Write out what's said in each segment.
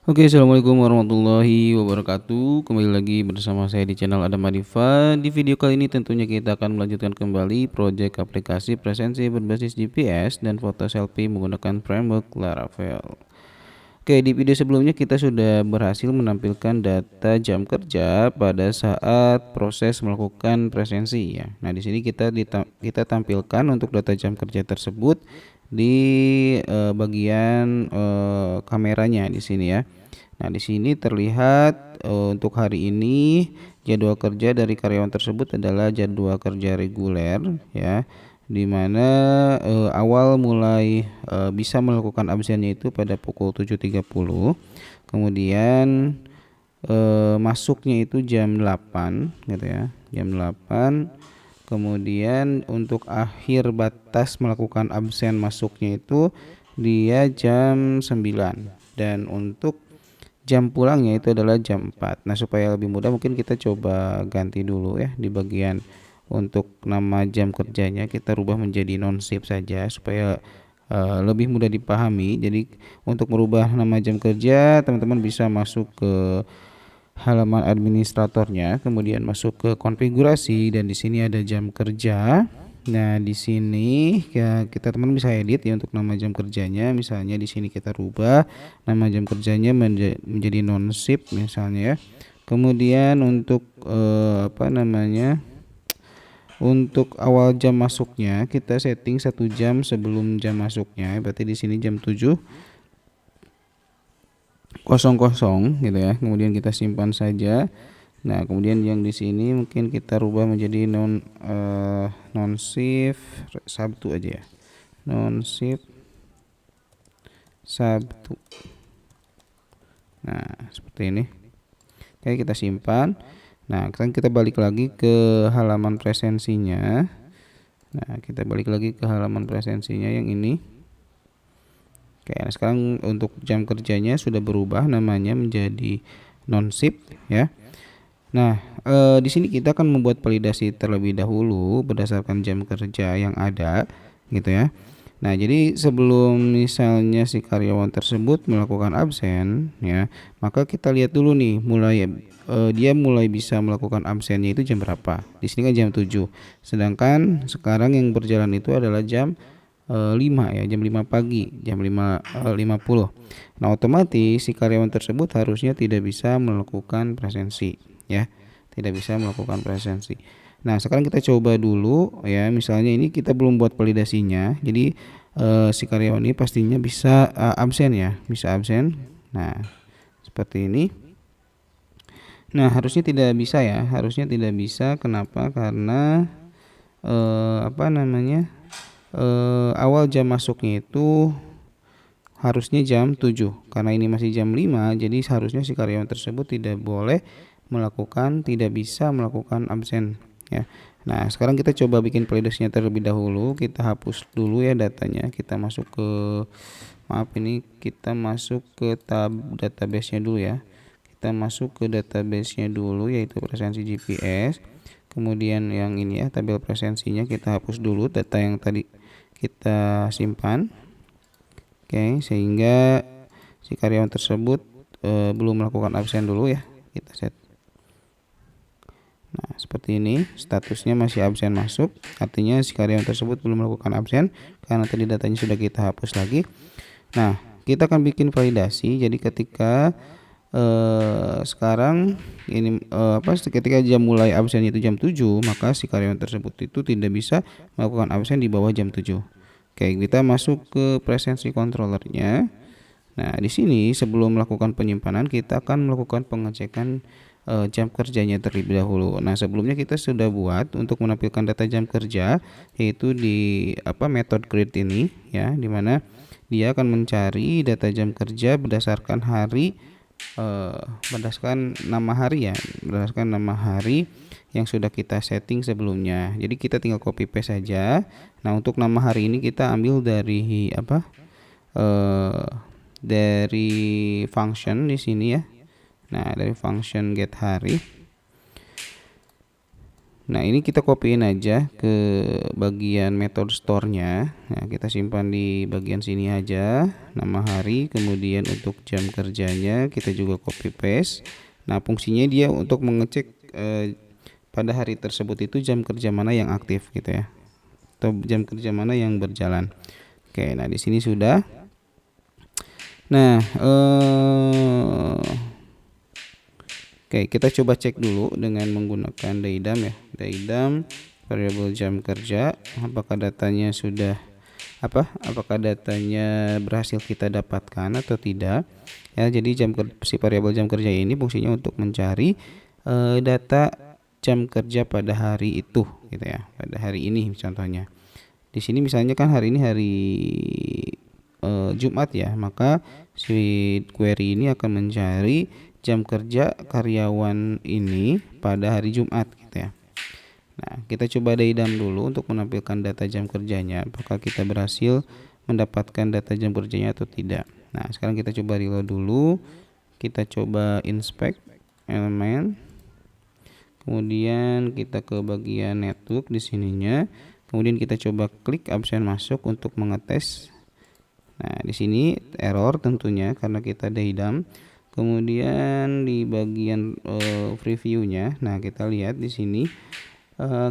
Oke, assalamualaikum warahmatullahi wabarakatuh. Kembali lagi bersama saya di channel Adam Adifa. Di video kali ini tentunya kita akan melanjutkan kembali proyek aplikasi presensi berbasis GPS dan foto selfie menggunakan framework Laravel. Oke, di video sebelumnya kita sudah berhasil menampilkan data jam kerja pada saat proses melakukan presensi ya. Nah, di sini kita tampilkan untuk data jam kerja tersebut di bagian kameranya di sini ya. Nah, di sini terlihat untuk hari ini jadwal kerja dari karyawan tersebut adalah jadwal kerja reguler ya, di mana awal mulai bisa melakukan absennya itu pada pukul 7.30, kemudian masuknya itu jam 8 gitu ya, jam 8. Kemudian untuk akhir batas melakukan absen masuknya itu dia jam 9, dan untuk jam pulangnya itu adalah jam 4. Nah, supaya lebih mudah mungkin kita coba ganti dulu ya di bagian untuk nama jam kerjanya kita rubah menjadi non shift saja supaya lebih mudah dipahami. Jadi untuk merubah nama jam kerja, teman-teman bisa masuk ke halaman administratornya, kemudian masuk ke konfigurasi, dan di sini ada jam kerja. Nah, di sini ya kita teman bisa edit ya untuk nama jam kerjanya. Misalnya di sini kita rubah nama jam kerjanya menjadi non shift misalnya ya. Kemudian untuk apa namanya? Untuk awal jam masuknya kita setting 1 jam sebelum jam masuknya. Berarti di sini jam 7.00 gitu ya. Kemudian kita simpan saja. Nah, kemudian yang di sini mungkin kita rubah menjadi non shift Sabtu aja ya. Non shift Sabtu. Nah, seperti ini. Oke, kita simpan. Nah, sekarang kita balik lagi ke halaman presensinya. Nah, kita balik lagi ke halaman presensinya yang ini. Oke, nah sekarang untuk jam kerjanya sudah berubah namanya menjadi non shift ya. Nah, di sini kita akan membuat validasi terlebih dahulu berdasarkan jam kerja yang ada, gitu ya. Nah, jadi sebelum misalnya si karyawan tersebut melakukan absen, ya, maka kita lihat dulu nih, dia mulai bisa melakukan absennya itu jam berapa? Di sini kan jam 7. Sedangkan sekarang yang berjalan itu adalah jam 5 ya, jam 5 pagi, jam 5.50. Nah, otomatis si karyawan tersebut harusnya tidak bisa melakukan presensi ya, tidak bisa melakukan presensi. Nah, sekarang kita coba dulu ya, misalnya ini kita belum buat validasinya, jadi si karyawan ini pastinya bisa absen ya, bisa absen. Nah, seperti ini. Nah, harusnya tidak bisa ya, harusnya tidak bisa. Kenapa? Karena apa namanya, awal jam masuknya itu harusnya jam 7, karena ini masih jam 5, jadi seharusnya si karyawan tersebut tidak bisa melakukan absen ya. Nah, sekarang kita coba bikin validasinya terlebih dahulu. Kita hapus dulu ya datanya. Kita masuk ke kita masuk ke tab database-nya dulu ya. Kita masuk ke database-nya dulu yaitu presensi GPS. Kemudian yang ini ya, tabel presensinya kita hapus dulu data yang tadi kita simpan. Oke, sehingga si karyawan tersebut belum melakukan absen dulu ya. Kita set. Nah, seperti ini statusnya masih absen masuk, artinya si karyawan tersebut belum melakukan absen karena tadi datanya sudah kita hapus lagi. Nah, kita akan bikin validasi. Jadi ketika sekarang ini ketika jam mulai absen itu jam 7, maka si karyawan tersebut itu tidak bisa melakukan absen di bawah jam 7. Oke, kita masuk ke presensi controllernya. Nah, di sini sebelum melakukan penyimpanan kita akan melakukan pengecekan jam kerjanya terlebih dahulu. Nah, sebelumnya kita sudah buat untuk menampilkan data jam kerja yaitu di method create ini ya, dimana dia akan mencari data jam kerja berdasarkan hari, berdasarkan nama hari yang sudah kita setting sebelumnya. Jadi kita tinggal copy paste saja. Nah, untuk nama hari ini kita ambil dari dari function di sini ya. Nah, dari function get hari. Nah, ini kita copyin aja ke bagian method store-nya. Nah, kita simpan di bagian sini aja, nama hari, kemudian untuk jam kerjanya kita juga copy paste. Nah, fungsinya dia untuk mengecek pada hari tersebut itu jam kerja mana yang aktif gitu ya, atau jam kerja mana yang berjalan. Oke, nah di sini sudah. Nah, oke, kita coba cek dulu dengan menggunakan daidam ya. Daidam variabel jam kerja, apakah datanya sudah apakah datanya berhasil kita dapatkan atau tidak. Ya, jadi si variabel jam kerja ini fungsinya untuk mencari data jam kerja pada hari itu gitu ya. Pada hari ini contohnya. Di sini misalnya kan hari ini hari Jumat ya, maka si query ini akan mencari jam kerja karyawan ini pada hari Jumat gitu ya. Nah, kita coba daidam dulu untuk menampilkan data jam kerjanya, apakah kita berhasil mendapatkan data jam kerjanya atau tidak. Nah, sekarang kita coba reload dulu. Kita coba inspect elemen. Kemudian kita ke bagian network di sininya. Kemudian kita coba klik absen masuk untuk mengetes. Nah, di sini error tentunya karena kita daidam. Kemudian di bagian previewnya, nah kita lihat di sini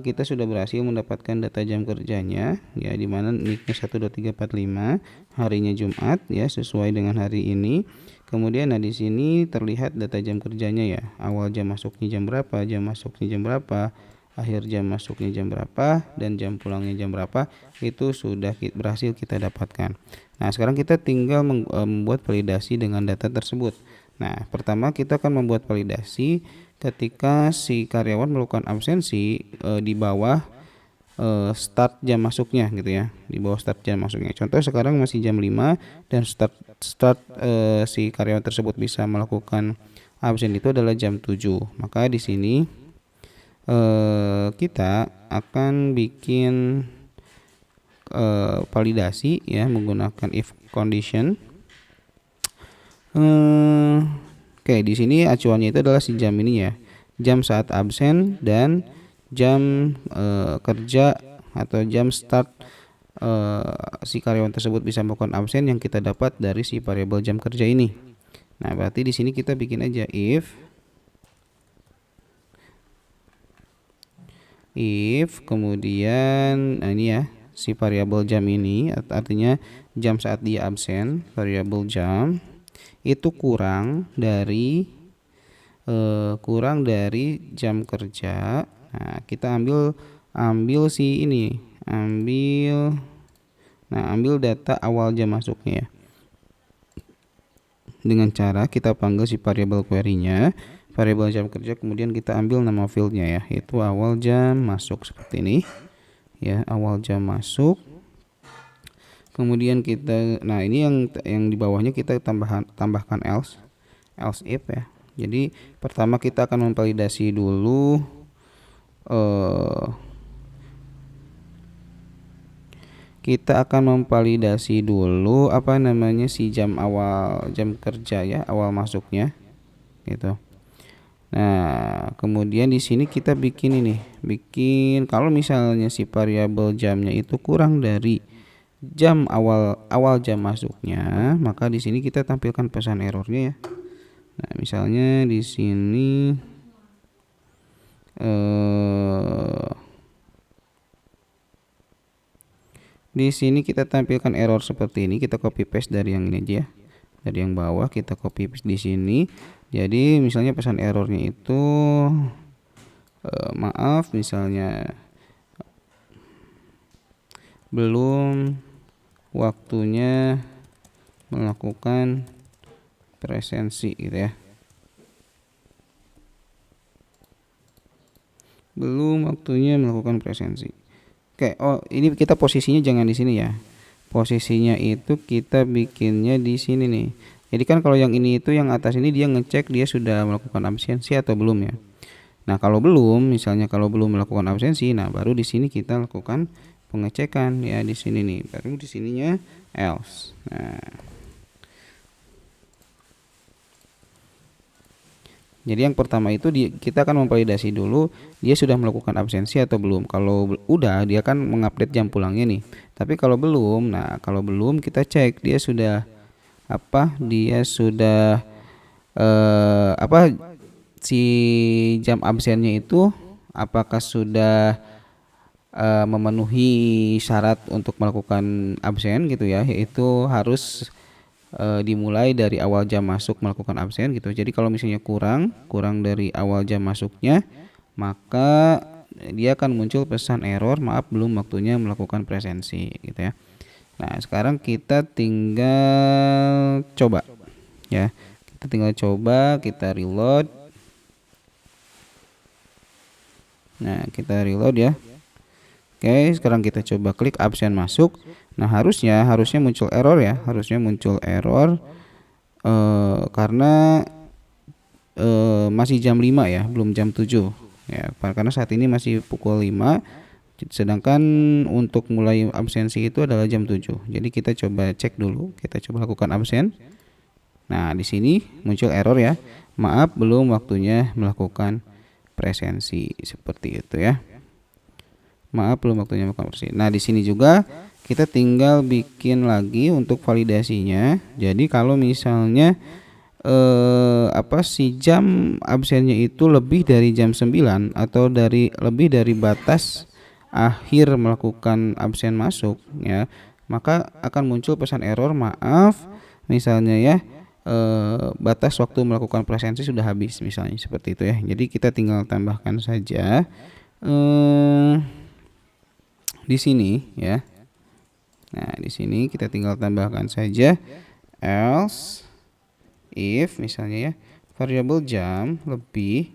kita sudah berhasil mendapatkan data jam kerjanya ya, di mana nicknya 12345, harinya Jumat ya, sesuai dengan hari ini. Kemudian nah di sini terlihat data jam kerjanya ya, awal jam masuknya jam berapa, jam masuknya jam berapa, akhir jam masuknya jam berapa, dan jam pulangnya jam berapa, itu sudah berhasil kita dapatkan. Nah, sekarang kita tinggal membuat validasi dengan data tersebut. Nah, pertama kita akan membuat validasi ketika si karyawan melakukan absensi di bawah start jam masuknya gitu ya, di bawah start jam masuknya. Contoh sekarang masih jam 5 dan start si karyawan tersebut bisa melakukan absen itu adalah jam 7. Maka di sini kita akan bikin validasi ya menggunakan if condition. Oke, di sini acuannya itu adalah si jam ini ya, jam saat absen dan jam kerja atau jam start si karyawan tersebut bisa melakukan absen yang kita dapat dari si variabel jam kerja ini. Nah, berarti di sini kita bikin aja if kemudian nah ini ya, si variabel jam ini artinya jam saat dia absen, variabel jam itu kurang dari jam kerja. Nah, kita ambil si ini, ambil data awal jam masuknya ya, dengan cara kita panggil si variabel query-nya, variabel jam kerja, kemudian kita ambil nama fieldnya ya, yaitu awal jam masuk seperti ini ya, awal jam masuk. Kemudian kita, nah ini yang di bawahnya kita tambahkan else if ya. Jadi pertama kita akan memvalidasi dulu apa namanya si jam awal jam kerja ya, awal masuknya gitu. Nah, kemudian di sini kita bikin kalau misalnya si variabel jamnya itu kurang dari jam awal jam masuknya, maka di sini kita tampilkan pesan errornya ya. Nah, misalnya di sini kita tampilkan error seperti ini, kita copy paste dari yang ini aja ya. Dari yang bawah kita copy paste di sini. Jadi misalnya pesan errornya itu maaf, misalnya belum waktunya melakukan presensi gitu ya. Belum waktunya melakukan presensi. Oke, ini kita posisinya jangan di sini ya. Posisinya itu kita bikinnya di sini nih. Jadi kan kalau yang ini itu yang atas ini dia ngecek dia sudah melakukan absensi atau belum ya. Nah, kalau belum, misalnya kalau belum melakukan absensi, nah baru di sini kita lakukan pengecekan ya, di sini nih. Baru di sininya else. Nah, Jadi yang pertama itu kita akan memvalidasi dulu dia sudah melakukan absensi atau belum. Kalau udah, dia kan mengupdate jam pulangnya nih. Tapi kalau belum, nah kalau belum kita cek dia sudah dia sudah si jam absennya itu apakah sudah memenuhi syarat untuk melakukan absen gitu ya, yaitu harus dimulai dari awal jam masuk melakukan absen gitu. Jadi kalau misalnya kurang dari awal jam masuknya, maka dia akan muncul pesan error, maaf belum waktunya melakukan presensi gitu ya. Nah, sekarang kita tinggal coba ya. Kita tinggal coba, kita reload. Nah, kita reload ya. Oke, sekarang kita coba klik absen masuk. Nah, harusnya muncul error ya, harusnya muncul error karena masih jam 5 ya, belum jam 7 ya. Karena saat ini masih pukul 5, sedangkan untuk mulai absensi itu adalah jam 7. Jadi kita coba cek dulu, kita coba lakukan absen. Nah, di sini muncul error ya. Maaf, belum waktunya melakukan presensi, seperti itu ya. Maaf belum waktunya melakukan presensi. Nah, di sini juga kita tinggal bikin lagi untuk validasinya. Jadi kalau misalnya si jam absennya itu lebih dari jam 9 atau lebih dari batas akhir melakukan absen masuk ya, maka akan muncul pesan error, maaf misalnya ya, batas waktu melakukan presensi sudah habis, misalnya seperti itu ya. Jadi kita tinggal tambahkan saja di sini ya. Nah, di sini kita tinggal tambahkan saja else if misalnya ya, variabel jam lebih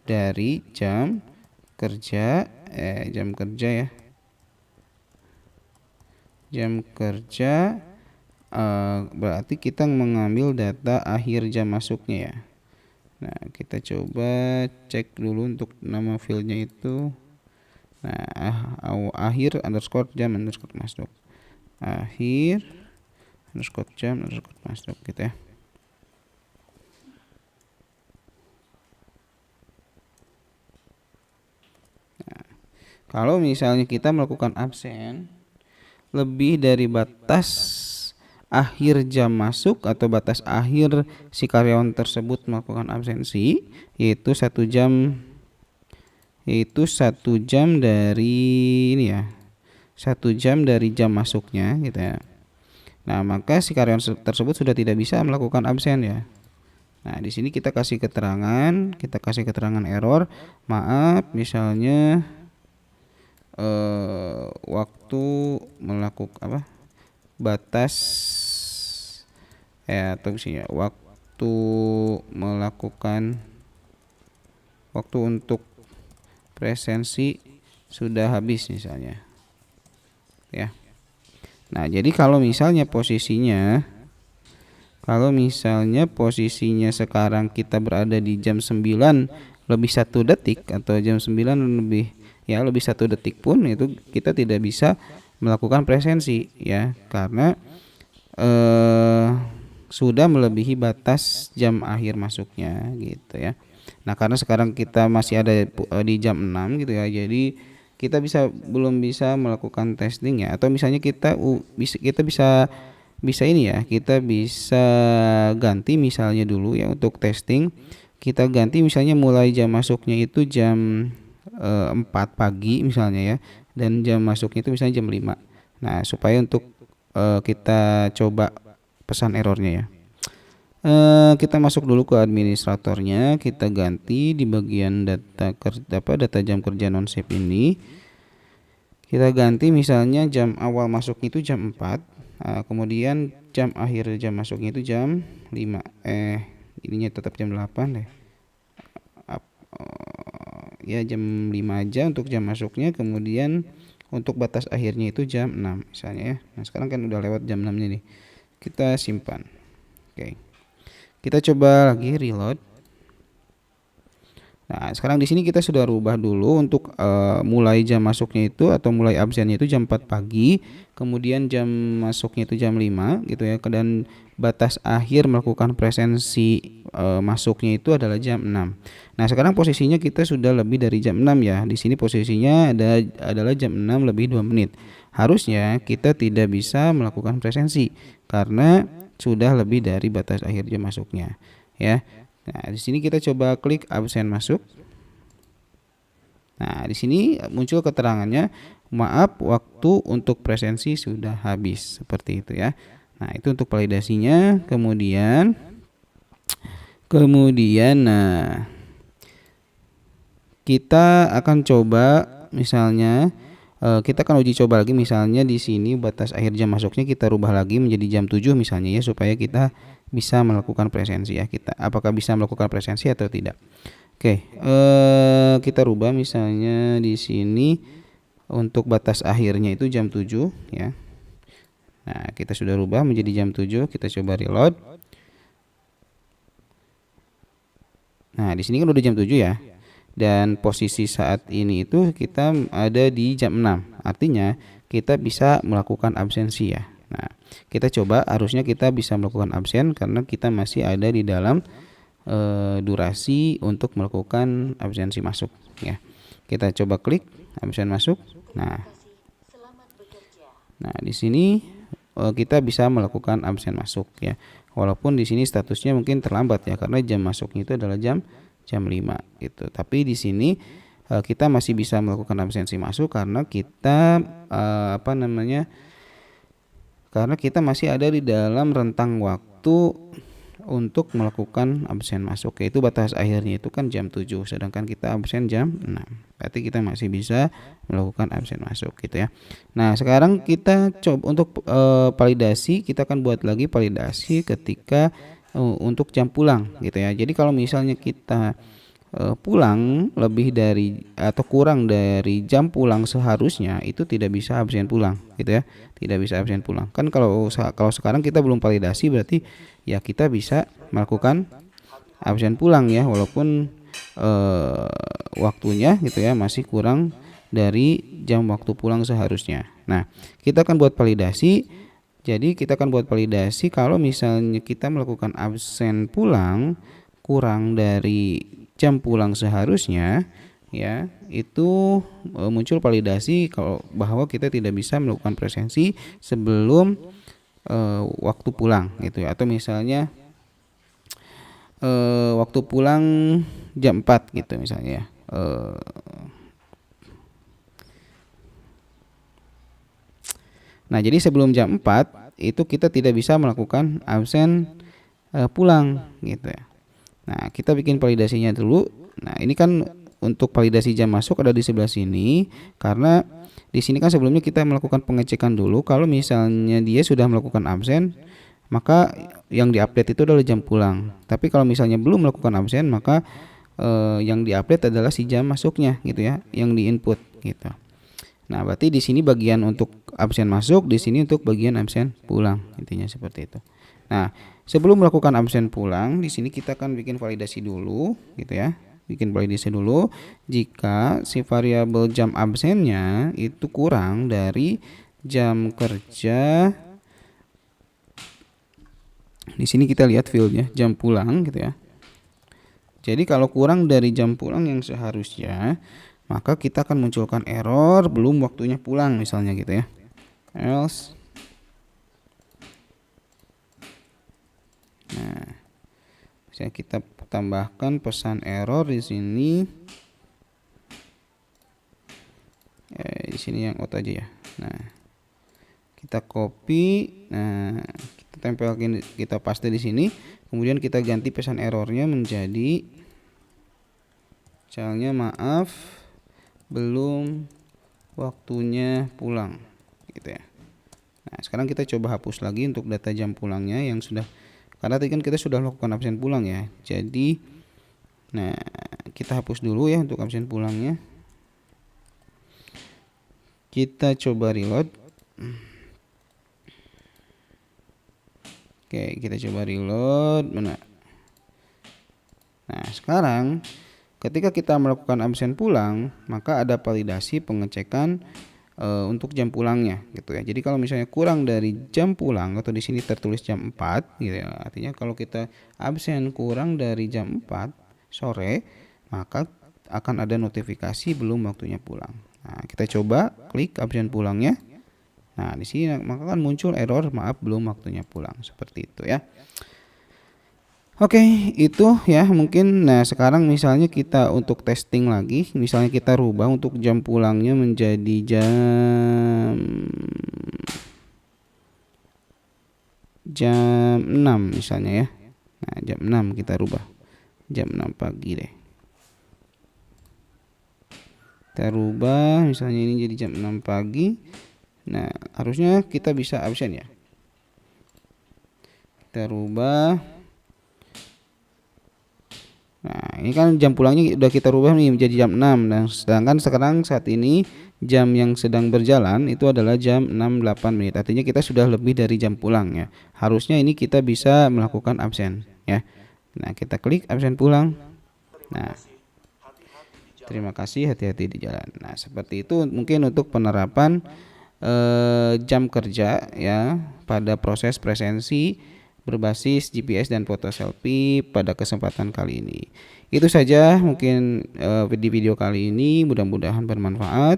dari jam kerja ya. Jam kerja berarti kita mengambil data akhir jam masuknya ya. Nah, kita coba cek dulu untuk nama filenya itu. Nah, akhir underscore jam underscore masuk. Akhir underscore jam underscore masuk gitu ya. Nah, kalau misalnya kita melakukan absen lebih dari batas akhir jam masuk atau batas akhir si karyawan tersebut melakukan absensi, yaitu 1 jam dari ini ya, 1 jam dari jam masuknya gitu ya. Nah, maka si karyawan tersebut sudah tidak bisa melakukan absen ya. Nah, di sini kita kasih keterangan error, maaf misalnya waktu melakukan batas atau misalnya waktu untuk presensi sudah habis misalnya ya. Nah, jadi kalau misalnya posisinya sekarang kita berada di jam 9 lebih 1 detik atau jam 9 lebih 1 detik pun itu kita tidak bisa melakukan presensi ya, karena sudah melebihi batas jam akhir masuknya gitu ya. Nah, karena sekarang kita masih ada di jam 6 gitu ya, jadi kita belum bisa melakukan testing ya, atau misalnya kita bisa ini ya, kita bisa ganti misalnya dulu ya untuk testing, kita ganti misalnya mulai jam masuknya itu jam 4 pagi misalnya ya, dan jam masuknya itu misalnya jam 5. Nah, supaya untuk kita coba pesan errornya ya. Kita masuk dulu ke administratornya, kita ganti di bagian data jam kerja non shift ini. Kita ganti misalnya jam awal masuknya itu jam 4, kemudian jam akhir jam masuknya itu jam 5. Ininya tetap jam 8 deh. Ya jam 5 aja untuk jam masuknya, kemudian untuk batas akhirnya itu jam 6 misalnya ya. Nah, sekarang kan udah lewat jam 6 nya nih. Kita simpan. Oke. Kita coba lagi reload. Nah, sekarang di sini kita sudah rubah dulu untuk mulai jam masuknya itu atau mulai absennya itu jam 4 pagi, kemudian jam masuknya itu jam 5 gitu ya. Dan batas akhir melakukan presensi masuknya itu adalah jam 6. Nah, sekarang posisinya kita sudah lebih dari jam 6 ya. Di sini posisinya adalah jam 6 lebih 2 menit. Harusnya kita tidak bisa melakukan presensi karena sudah lebih dari batas akhir jam masuknya ya. Nah, di sini kita coba klik absen masuk. Nah, di sini muncul keterangannya, maaf waktu untuk presensi sudah habis, seperti itu ya. Nah, itu untuk validasinya. Kemudian nah, kita akan coba misalnya kita akan uji coba lagi, misalnya di sini batas akhir jam masuknya kita rubah lagi menjadi jam 7 misalnya ya, supaya kita bisa melakukan presensi ya. Kita apakah bisa melakukan presensi atau tidak. Oke, kita rubah misalnya di sini untuk batas akhirnya itu jam 7 ya. Nah, kita sudah rubah menjadi jam 7, kita coba reload. Nah, di sini kan udah jam 7 ya. Dan posisi saat ini itu kita ada di jam 6. Artinya kita bisa melakukan absensi ya. Nah, kita coba, harusnya kita bisa melakukan absen karena kita masih ada di dalam durasi untuk melakukan absensi masuk ya. Kita coba klik absen masuk. Nah, di sini kita bisa melakukan absen masuk ya. Walaupun di sini statusnya mungkin terlambat ya, karena jam masuknya itu adalah jam 5 gitu. Tapi di sini kita masih bisa melakukan absensi masuk karena kita karena kita masih ada di dalam rentang waktu untuk melakukan absen masuk, yaitu batas akhirnya itu kan jam 7, sedangkan kita absen jam 6. Berarti kita masih bisa melakukan absen masuk gitu ya. Nah, sekarang kita coba untuk validasi, kita akan buat lagi validasi ketika untuk jam pulang gitu ya. Jadi kalau misalnya kita pulang lebih dari atau kurang dari jam pulang seharusnya, itu tidak bisa absen pulang gitu ya. Tidak bisa absen pulang. Kan kalau sekarang kita belum validasi, berarti ya kita bisa melakukan absen pulang ya, walaupun waktunya gitu ya masih kurang dari jam waktu pulang seharusnya. Nah, kita akan buat validasi. Jadi kita akan buat validasi kalau misalnya kita melakukan absen pulang kurang dari jam pulang seharusnya ya, itu muncul validasi kalau bahwa kita tidak bisa melakukan presensi sebelum waktu pulang gitu ya. Atau misalnya waktu pulang jam 4 gitu misalnya ya. Nah, jadi sebelum jam 4 itu kita tidak bisa melakukan absen pulang gitu ya. Nah, kita bikin validasinya dulu. Nah, ini kan untuk validasi jam masuk ada di sebelah sini, karena di sini kan sebelumnya kita melakukan pengecekan dulu. Kalau misalnya dia sudah melakukan absen, maka yang diupdate itu adalah jam pulang. Tapi kalau misalnya belum melakukan absen, maka yang diupdate adalah si jam masuknya gitu ya, yang diinput gitu. Nah, berarti di sini bagian untuk absen masuk, di sini untuk bagian absen pulang, intinya seperti itu. Nah, sebelum melakukan absen pulang, di sini kita akan bikin validasi dulu, gitu ya. Bikin validasi dulu. Jika si variabel jam absennya itu kurang dari jam kerja, di sini kita lihat fieldnya jam pulang, gitu ya. Jadi kalau kurang dari jam pulang yang seharusnya, maka kita akan munculkan error belum waktunya pulang misalnya gitu ya. Else. Nah, bisa kita tambahkan pesan error di sini. Di sini yang out aja ya. Nah, kita copy. Nah, kita tempelkan, kita paste di sini. Kemudian kita ganti pesan errornya menjadi misalnya maaf belum waktunya pulang gitu ya. Nah, sekarang kita coba hapus lagi untuk data jam pulangnya yang sudah, karena tadi kan kita sudah lakukan absen pulang ya. Jadi nah, kita hapus dulu ya untuk absen pulangnya. Kita coba reload. Oke, kita coba reload. Nah, sekarang ketika kita melakukan absen pulang, maka ada validasi pengecekan untuk jam pulangnya gitu ya. Jadi kalau misalnya kurang dari jam pulang atau di sini tertulis jam 4 gitu ya, artinya kalau kita absen kurang dari jam 4 sore, maka akan ada notifikasi belum waktunya pulang. Nah, kita coba klik absen pulangnya. Nah, di sini maka kan muncul error maaf belum waktunya pulang, seperti itu ya. Oke, itu ya mungkin. Nah, sekarang misalnya kita untuk testing lagi, misalnya kita rubah untuk jam pulangnya menjadi jam 6 misalnya ya. Nah, jam 6 kita rubah. Jam 6 pagi deh. Kita rubah misalnya ini jadi jam 6 pagi. Nah, harusnya kita bisa absen ya. Kita rubah. Nah, ini kan jam pulangnya udah kita rubah nih menjadi jam 6. Nah, sedangkan sekarang saat ini jam yang sedang berjalan itu adalah jam 6.08 menit. Artinya kita sudah lebih dari jam pulang ya. Harusnya ini kita bisa melakukan absen ya. Nah, kita klik absen pulang. Nah, terima kasih, hati-hati di jalan. Nah, seperti itu mungkin untuk penerapan jam kerja ya pada proses presensi berbasis GPS dan foto selfie pada kesempatan kali ini. Itu saja mungkin di video kali ini, mudah-mudahan bermanfaat.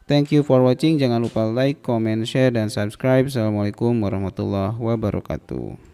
Thank you for watching. Jangan lupa like, comment, share, dan subscribe. Assalamualaikum warahmatullahi wabarakatuh.